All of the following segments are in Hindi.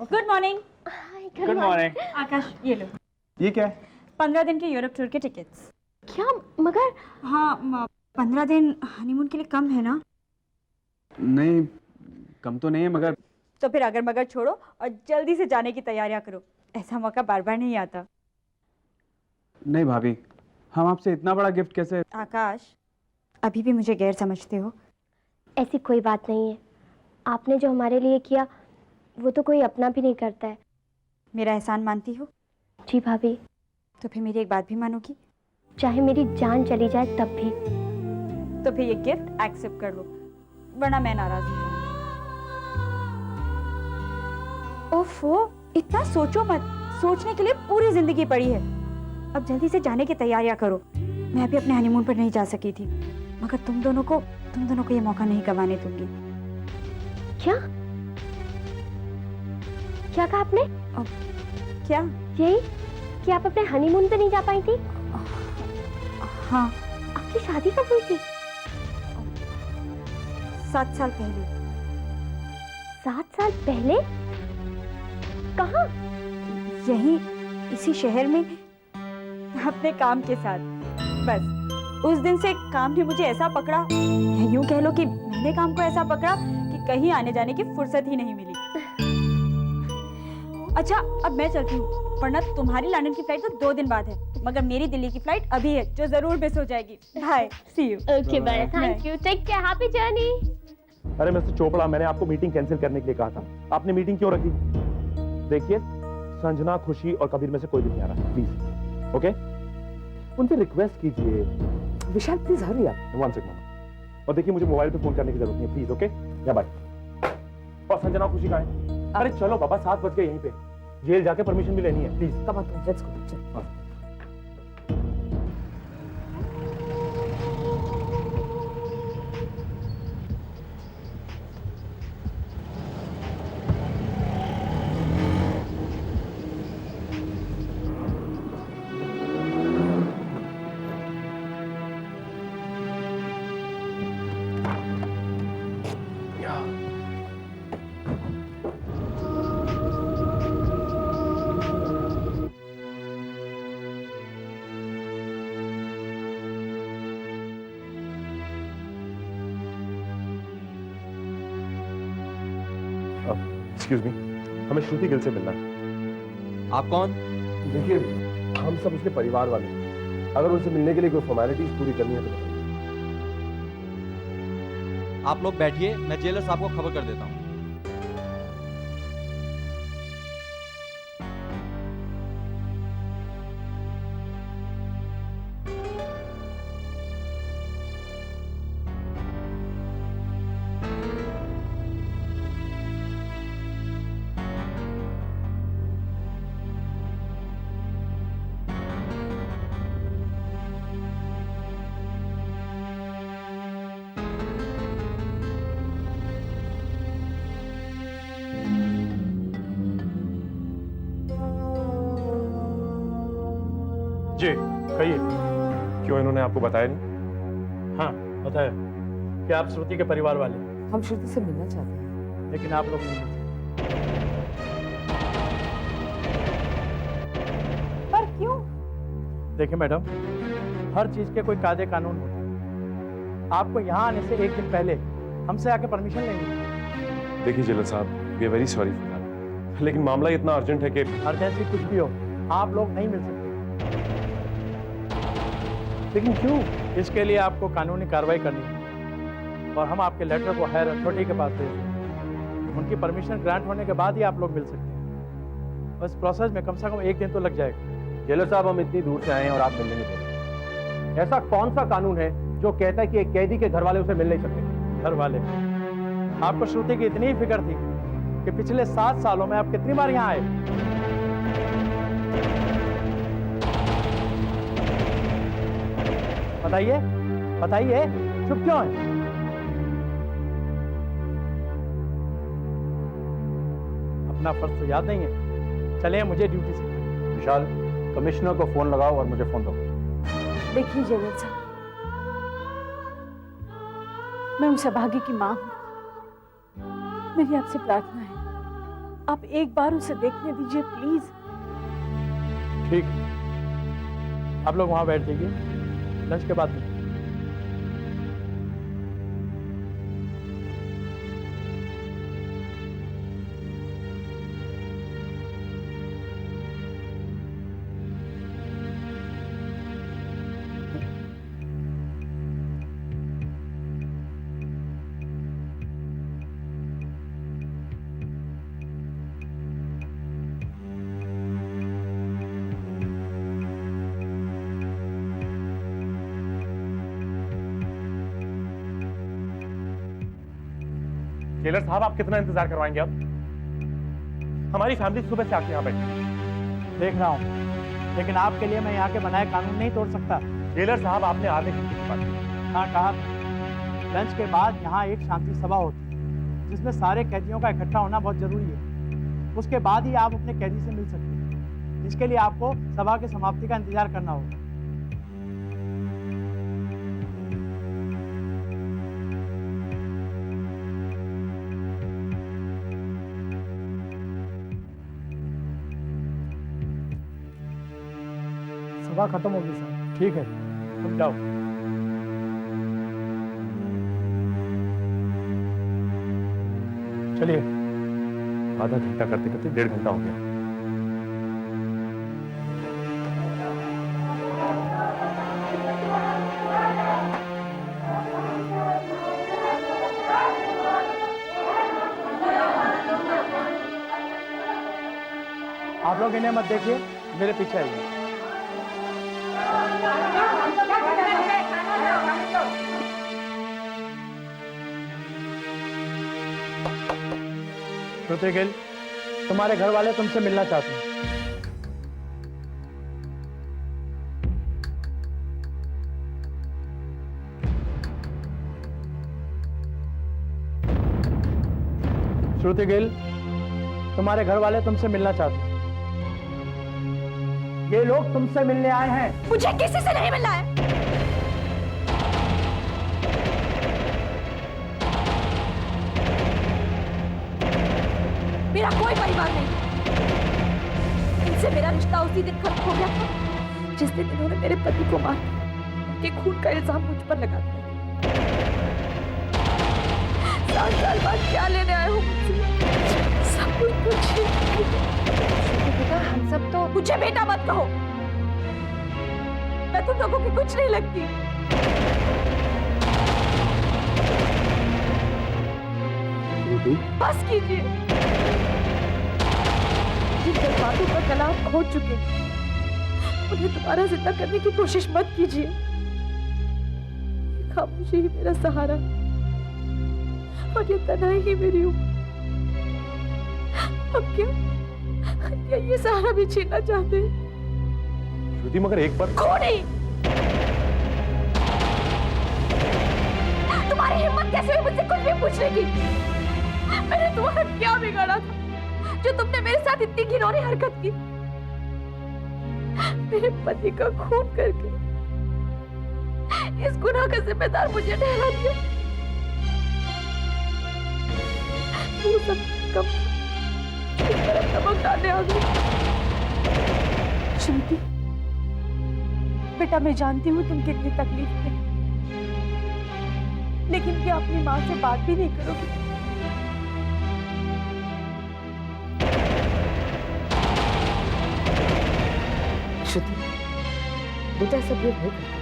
Good morning. Good morning. Akash ये लो, ये क्या है? 15 दिन के यूरोप टूर के टिकट्स। क्या? मगर हाँ 15 दिन हनीमून के लिए कम है ना? नहीं, कम तो नहीं है, मगर तो फिर अगर मगर छोड़ो और जल्दी से जाने की तैयारियां करो, ऐसा मौका बार बार नहीं आता। नहीं भाभी, हम आपसे इतना बड़ा गिफ्ट कैसे? आकाश, अभी भी मुझे गैर समझते हो? ऐसी कोई बात नहीं है। आपने जो हमारे लिए किया वो तो कोई अपना भी नहीं करता है। मेरा एहसान मानती हो? जी भाभी, तो फिर मेरी एक बात भी मानोगी? चाहे मेरी जान चली जाए तब भी। तो फिर ये गिफ्ट एक्सेप्ट कर लो, वरना मैं नाराज हो जाऊंगी। ओफो, इतना सोचो मत, सोचने के लिए पूरी जिंदगी पड़ी है। अब जल्दी से जाने की तैयारियां करो। मैं भी अपने हनीमून पर नहीं जा सकी थी, मगर तुम दोनों को ये मौका नहीं गंवाने दूंगी। क्या क्या कहा आपने? क्या? यही कि आप अपने हनीमून पे नहीं जा पाई थी? हाँ, आपकी शादी कब हुई थी? 7 साल पहले। 7 साल पहले? कहाँ? यहीं इसी शहर में, अपने काम के साथ। बस उस दिन से काम ने मुझे ऐसा पकड़ा, या यूं कह लो कि मैंने काम को ऐसा पकड़ा कि कहीं आने जाने की फुर्सत ही नहीं मिली। अच्छा, अब मैं चलती हूँ, वरना तुम्हारी लंदन की फ्लाइट तो 2 दिन बाद है, मगर मेरी दिल्ली की फ्लाइट अभी है, जो जरूर मिस हो जाएगी। Bye, see you. Okay bye, thank you, take care, happy journey. अरे मिस्टर चोपड़ा, मैंने आपको मीटिंग कैंसिल करने के लिए कहा था, आपने मीटिंग क्यों रखी? देखिए, संजना, खुशी और कबीर में से कोई भी नहीं आ रहा, प्लीज। ओके, उनसे रिक्वेस्ट कीजिए। विशाल प्लीज हरी आप। One second. और देखिए, मुझे मोबाइल पे फोन करने की जरूरत नहीं है, प्लीज। ओके, या बाय। और संजना और खुशी कहाँ है? अरे चलो बाबा, 7 बज गए, यहीं पे जेल जाके परमिशन भी लेनी है, please. Come on, let's go. Excuse me, हमें श्रुति गिल से मिलना है। आप कौन? देखिए, हम सब उसके परिवार वाले हैं। अगर उनसे मिलने के लिए कोई फॉर्मेलिटीज पूरी करनी है तो बताइए। आप लोग बैठिए, मैं जेलर साहब को खबर कर देता हूँ। जी कहिए, क्यों इन्होंने आपको बताया नहीं? हाँ बताया कि आप श्रुति के परिवार वाले हैं। हम श्रुति से मिलना चाहते हैं। लेकिन आप लोग नहीं मिलते। पर क्यों? देखिए मैडम, हर चीज के कोई कायदे कानून होते हैं। आपको यहाँ आने से एक दिन पहले हमसे आके परमिशन लेनी है। देखिए जेलर साहब, we are very sorry for that, लेकिन मामला इतना अर्जेंट है कि अर्जेंसी कुछ भी हो, आप लोग नहीं मिल सकते। लेकिन क्यों? इसके लिए आपको कानूनी कार्रवाई करनी है और हम आपके लेटर को हायर अथॉरिटी के पास भेजेंगे। उनकी परमिशन ग्रांट होने के बाद ही आप लोग मिल सकते हैं। बस प्रोसेस में कम से कम एक दिन तो लग जाएगा। जेलर साहब, हम इतनी दूर से आए हैं और आप मिलने नहीं दे रहे। ऐसा कौन सा कानून है जो कहता है कि एक कैदी के घर वाले उसे मिल नहीं सकते? घर वाले? आपको श्रुति की इतनी ही फिक्र थी कि पिछले 7 सालों में आप कितनी बार यहाँ आए? बताइए बताइए, चुप क्यों है? अपना फर्ज तो याद नहीं है। चलिए, मुझे ड्यूटी से। विशाल, कमिश्नर को फोन लगाओ और मुझे फोन दो। देखिए जेलर साहब, मैं उस अभागी की माँ हूँ। मेरी आपसे प्रार्थना है आप एक बार उसे देखने दीजिए प्लीज। ठीक है, आप लोग वहाँ बैठ जाइए, लंच के बाद मिलते हैं। जेलर साहब, आप कितना इंतजार करवाएंगे अब? हमारी फैमिली सुबह से आके यहाँ बैठी। देख रहा हूँ, लेकिन आपके लिए मैं यहाँ के बनाए कानून नहीं तोड़ सकता। जेलर साहब, आपने आधे घंटे की बात की। हाँ कहा, लंच के बाद यहाँ एक शांति सभा होती है जिसमें सारे कैदियों का इकट्ठा होना बहुत जरूरी है। उसके बाद ही आप अपने कैदी से मिल सकते हैं। इसके लिए आपको सभा की समाप्ति का इंतजार करना होगा। सभा खत्म होगी सर। ठीक है, तुम जाओ। चलिए। आधा घंटा करते करते 1.5 घंटा हो गया। आप लोग इन्हें मत देखिए, मेरे पीछे आइए। श्रुति गिल, तुम्हारे घर वाले तुमसे मिलना चाहते हैं। श्रुति गिल, तुम्हारे घर वाले तुमसे मिलना चाहते हैं। ये लोग तुमसे मिलने आए हैं। मुझे किसी से नहीं मिलना है। मेरा कोई परिवार नहीं। इनसे मेरा रिश्ता उसी दिन खत्म हो गया था जिस दिन इन्होंने मेरे पति को मार के खून का इल्जाम मुझ पर लगा दिया। 7 साल बाद क्या लेने आए हो मुझसे? सब कुछ पूछिए। बेटा, हम सब तो। मुझे बेटा मत कहो, मैं तुम लोगों की कुछ नहीं लगती। बस कीजिए। जिन जज्बातों का गला आप खोद चुके उन्हें दोबारा जिंदा करने की कोशिश मत कीजिए। खामोशी ही मेरा सहारा और ये तन्हाई ही मेरी उम्र। अब क्या ये सहारा भी छीनना चाहते हैं? श्रुति, मगर एक बार। नहीं, तुम्हारी हिम्मत कैसे हुई मुझसे कुछ भी पूछने की? मैंने तुम्हारा क्या बिगाड़ा था जो तुमने मेरे साथ इतनी घिनौनी हरकत की? मेरे पति का खून करके इस गुनाह का जिम्मेदार मुझे ठहरा दिया। वो सब कब इस तरफ नमक डालने आ गई। श्रुति, बेटा, मैं जानती हूँ तुम कितनी तकलीफ में, लेकिन क्या अपनी माँ से बात भी नहीं करोगी? श्रुति, बेटा सब ये भय करता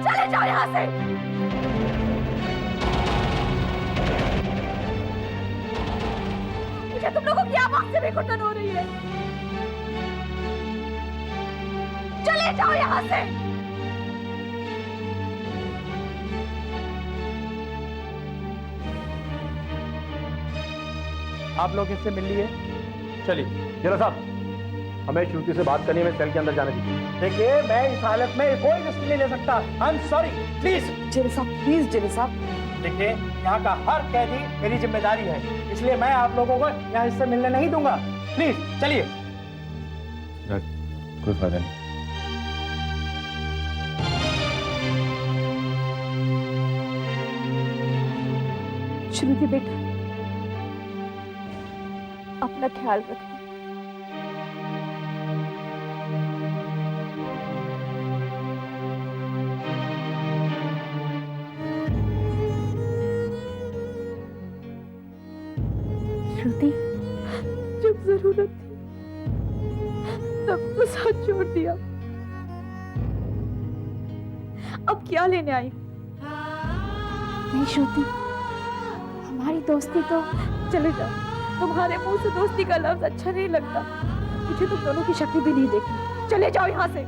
चले जाओ यहाँ से। मुझे तुम लोगों की आवाज से भी घुटन हो रही है। चले जाओ यहाँ से। आप लोग इससे मिल लिए, चलिए। जेलर साहब, हमें श्रुति से बात करनी है। हमें सेल के अंदर जाने दीजिए। देखिए, मैं इस हालत में कोई रिस्क नहीं ले सकता। I am sorry, please. Jailer साहब, प्लीज जेलर साहब। देखिए, यहाँ का हर कैदी मेरी जिम्मेदारी है, इसलिए मैं आप लोगों को यहाँ इससे मिलने नहीं दूंगा। प्लीज चलिए। कोई फायदा नहीं। श्रुति बेटा, अपना ख्याल रखना। श्रुति, जब जरूरत थी तब तो साथ छोड़ दिया, अब क्या लेने आई? नहीं श्रुति, हमारी दोस्ती तो चले जाओ। तुम्हारे मुंह से दोस्ती का लफ्ज अच्छा नहीं लगता। मुझे तुम दोनों की शक्ल भी नहीं देखी। चले जाओ यहाँ से,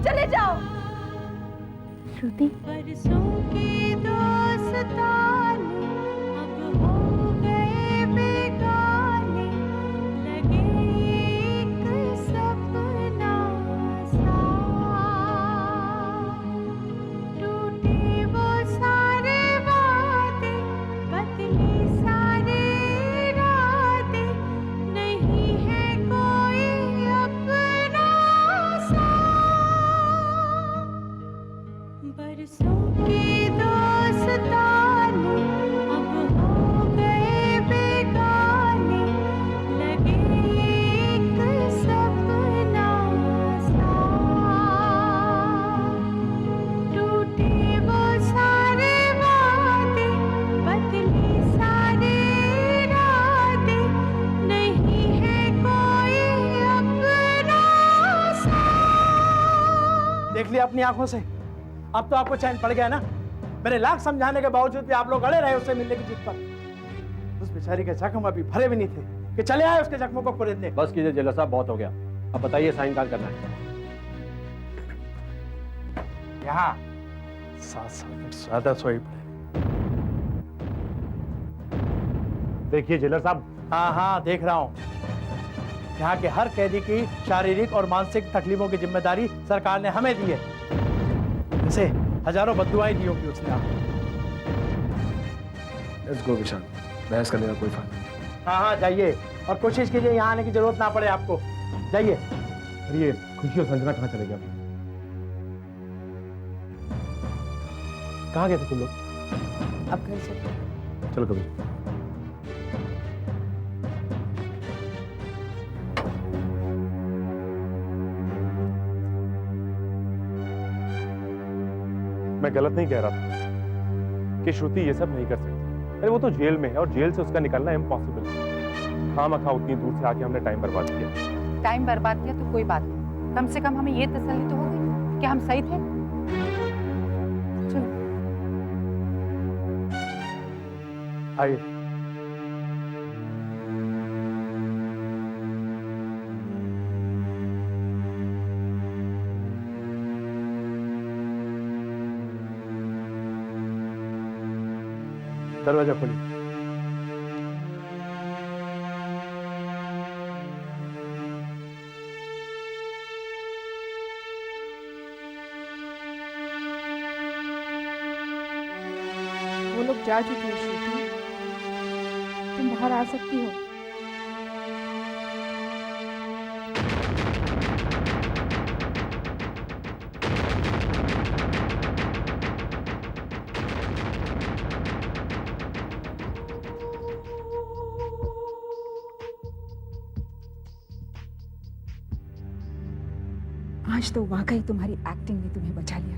चले जाओ। श्रुति, परसों की दोस्तानी अब हो गए बेगाने, लगे एक सपना सा, टूटे वो सारे वादे, बदले सारे इरादे, नहीं है कोई अपना सा। बरसों की दोस्तानी अब हो गए बेगाने, लगे एक सपना सा, टूटे वो सारे वादे, बदले सारे इरादे, नहीं है कोई अपना सा। देख लिया अपनी आंखों से, अब तो आपको चैन पड़ गया ना। मेरे लाख समझाने के बावजूद भी आप लोग अड़े रहे उससे मिलने की जिद पर। उस बेचारी के जख्म अभी भरे भी नहीं थे कि चले आए उसके जख्मों को कुरेदने। बस कीजिए जेलर साहब, बहुत हो गया। अब बताइए साइन कहाँ करना है? यहाँ 7 साल ज्यादा सोई पड़े। देखिए जेलर साहब, हाँ हाँ देख रहा हूँ। यहाँ के हर कैदी की शारीरिक और मानसिक तकलीफों की जिम्मेदारी सरकार ने हमें दी है। जैसे हजारों बद्दुआएं दी होगी उसने आपको। लेट्स गो विशाल, बहस करने का कोई फायदा नहीं। हाँ हाँ जाइए, और कोशिश कीजिए यहाँ आने की जरूरत ना पड़े आपको। जाइए। अरे ये खुशी और संजना कहाँ चले गए अभी? कहाँ गए थे तुम लोग? अब घर चलो। चलो कभी। मैं गलत नहीं कह रहा था कि श्रुति ये सब नहीं कर सकती। अरे वो तो जेल में है और जेल से उसका निकलना इम्पॉसिबल है। खामखा उतनी दूर से आके हमने टाइम बर्बाद किया। टाइम बर्बाद किया तो कोई बात नहीं, कम से कम हमें ये तसल्ली तो हो गई कि हम सही थे। चलो। आइए। दरवाजा खोलिए। वो लोग जा चुके हैं श्रुति, तुम बाहर आ सकती हो। आज तो वाकई तुम्हारी एक्टिंग ने तुम्हें बचा लिया,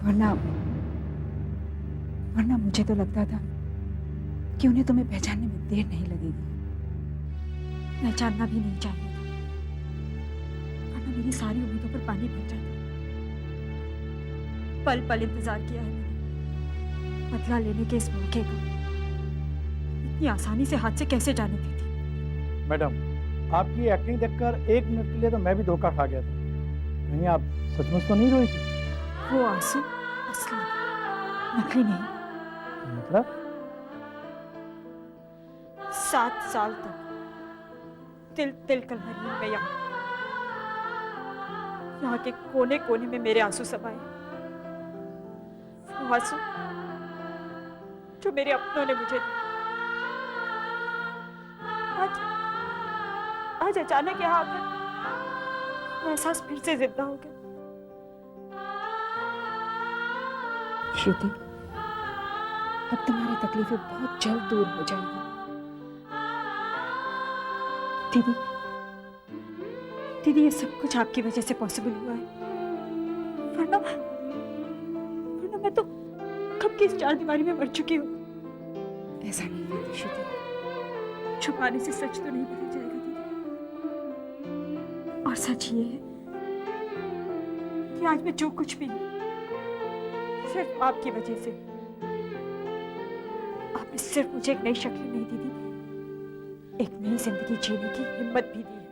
वरना वरना मुझे तो लगता था कि उन्हें तुम्हें पहचानने में देर नहीं लगेगी। पहचानना भी नहीं चाहिए था, वरना मेरी सारी उम्मीदों पर पानी फिर जाता। पल पल इंतजार किया है मैंने, बदला लेने के इस मौके का। इतनी आसानी से हाथ से कैसे जाने दी थी। मैडम, आपकी एक्टिंग देखकर 1 मिनट के लिए तो मैं भी धोखा खा गया था। कहीं आप सचमुच तो नहीं रोई थी? वो आंसू असली, नकली नहीं। मतलब 7 साल तक तिल तिल कर भरी हूं मैं यहाँ के कोने कोने में मेरे आंसू समाये। वो आंसू जो मेरे अपनों ने मुझे दिए। आज अचानक यहाँ आकर एहसास फिर से जिंदा हो गया। श्रुति, अब तुम्हारी तकलीफें बहुत जल्द दूर हो जाएंगी। दीदी, दीदी ये सब कुछ आपकी वजह से पॉसिबल हुआ है, वरना वरना मैं तो कब की इस चार दीवारी में मर चुकी हूँ। ऐसा नहीं है दिशु दीदी, छुपाने से सच तो नहीं बदल जाएगा दीदी। और सच ये है कि आज मैं जो कुछ भी हूँ सिर्फ आपकी वजह से। आपने सिर्फ मुझे एक नई शक्ल नहीं दी दीदी, एक नई जिंदगी जीने की हिम्मत भी दी है।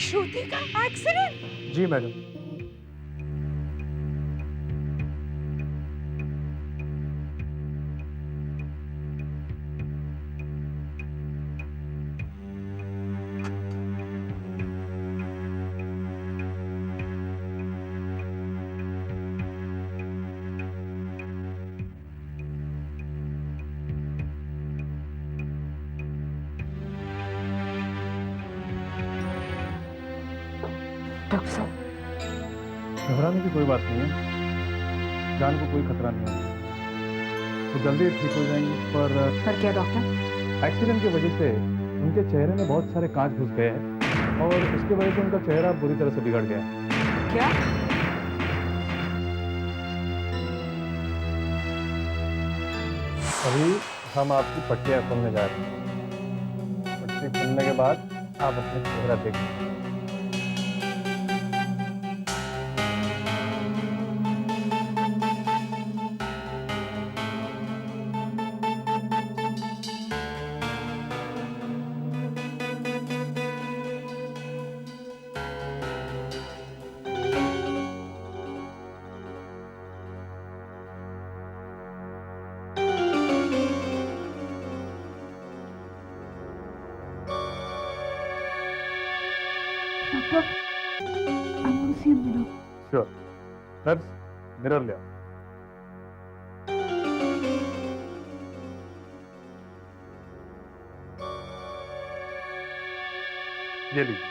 श्रुति का एक्सीडेंट? जी मैडम। डॉक्टर साहब, घबराने की कोई बात नहीं है, जान को कोई खतरा नहीं है, तो जल्दी ठीक हो जाएंगे। पर क्या डॉक्टर? एक्सीडेंट की वजह से उनके चेहरे में बहुत सारे कांच घुस गए हैं और उसकी वजह से उनका चेहरा बुरी तरह से बिगड़ गया है। क्या? अभी हम आपकी पट्टियाँ खोलने जा रहे हैं। पट्टी खोलने के बाद आप अपना चेहरा देखिए। Doctor, I want to see a mirror. Sure. Nurse, mirror ले आओ। ये लीजिए।